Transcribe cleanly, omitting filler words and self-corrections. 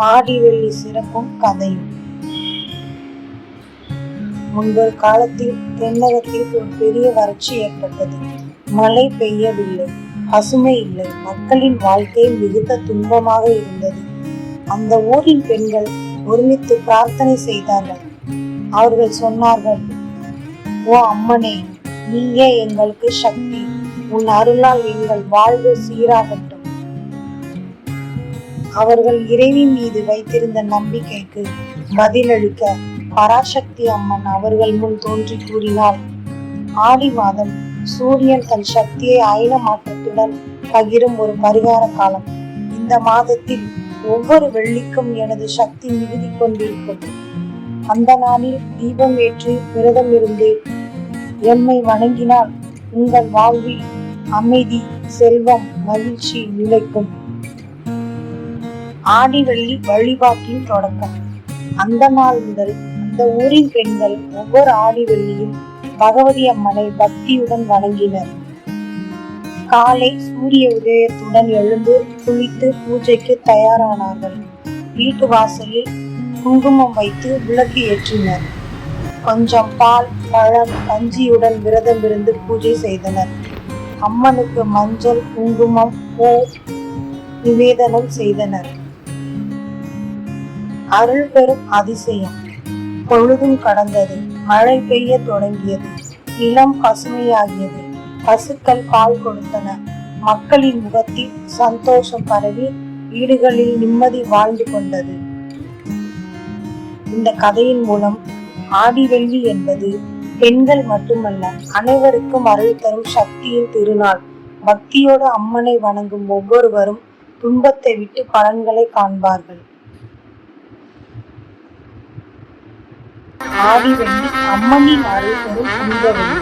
ஆடி வெள்ளி சிறப்பும் கதையும். முன்பொரு காலத்தில் தென்னகத்தில் ஒரு பெரிய வறட்சி ஏற்பட்டது. மழை பெய்யவில்லை, பசுமை இல்லை, மக்களின் வாழ்க்கை மிகுந்த துன்பமாக இருந்தது. அந்த ஊரின் பெண்கள் ஒருமித்து பிரார்த்தனை செய்தார்கள். அவர்கள் சொன்னார்கள், ஓ அம்மனே, நீயே எங்களுக்கு சக்தி, உன் அருளால் எங்கள் வாழ்வு சீராகட்டும். அவர்கள் இறைவி மீது வைத்திருந்த நம்பிக்கைக்கு பதிலளிக்க பராசக்தி அம்மன் அவர்கள் முன் தோன்றி கூறினாள், ஆடி மாதம் சூரியன் தன் சக்தியை அயன மாற்றத்துடன் பகிரும் ஒரு பரிகார காலம். இந்த மாதத்தில் ஒவ்வொரு வெள்ளிக்கும் எனது சக்தி மிகுதி கொண்டிருக்கும். அந்த நாளில் தீபம் ஏற்றி விரதம் இருந்து எம்மை வணங்கினால் உங்கள் வாழ்வில் அமைதி, செல்வம், மகிழ்ச்சி நிலைக்கும். ஆடி வெள்ளி வழிபாட்டின் தொடக்கம். அந்த நாள் முதல் அந்த ஊரின் பெண்கள் ஒவ்வொரு ஆடி வெள்ளியும் பகவதி அம்மனை பக்தியுடன் வணங்கினர். காலை சூரிய உதயத்துடன் எழுந்து குளித்து பூஜைக்கு தயாரானார்கள். வீட்டு வாசலில் குங்குமம் வைத்து விளக்கு ஏற்றினர். கொஞ்சம் பால், பழம், கஞ்சியுடன் விரதம் இருந்து பூஜை செய்தனர். அம்மனுக்கு மஞ்சள், குங்குமம், பூ நிவேதனம் செய்தனர். அருள் பெரும் அதிசயம். பொழுதும் கடந்தது. மழை பெய்ய தொடங்கியது. நிலம் பசுமையாகியது. பசுக்கள் பால் கொடுத்தன. மக்களின் முகத்தில் சந்தோஷம் பரவி வீடுகளில் நிம்மதி வாழ்ந்து கொண்டது. இந்த கதையின் மூலம் ஆடி வெள்ளி என்பது பெண்கள் மட்டுமல்ல, அனைவருக்கும் அருள் தரும் சக்தியின் திருநாள். பக்தியோடு அம்மனை வணங்கும் ஒவ்வொருவரும் துன்பத்தை விட்டு பலன்களை காண்பார்கள். ஆடி வெள்ளி அம்மனின் அருள் பெறும் புனித வெள்ளி.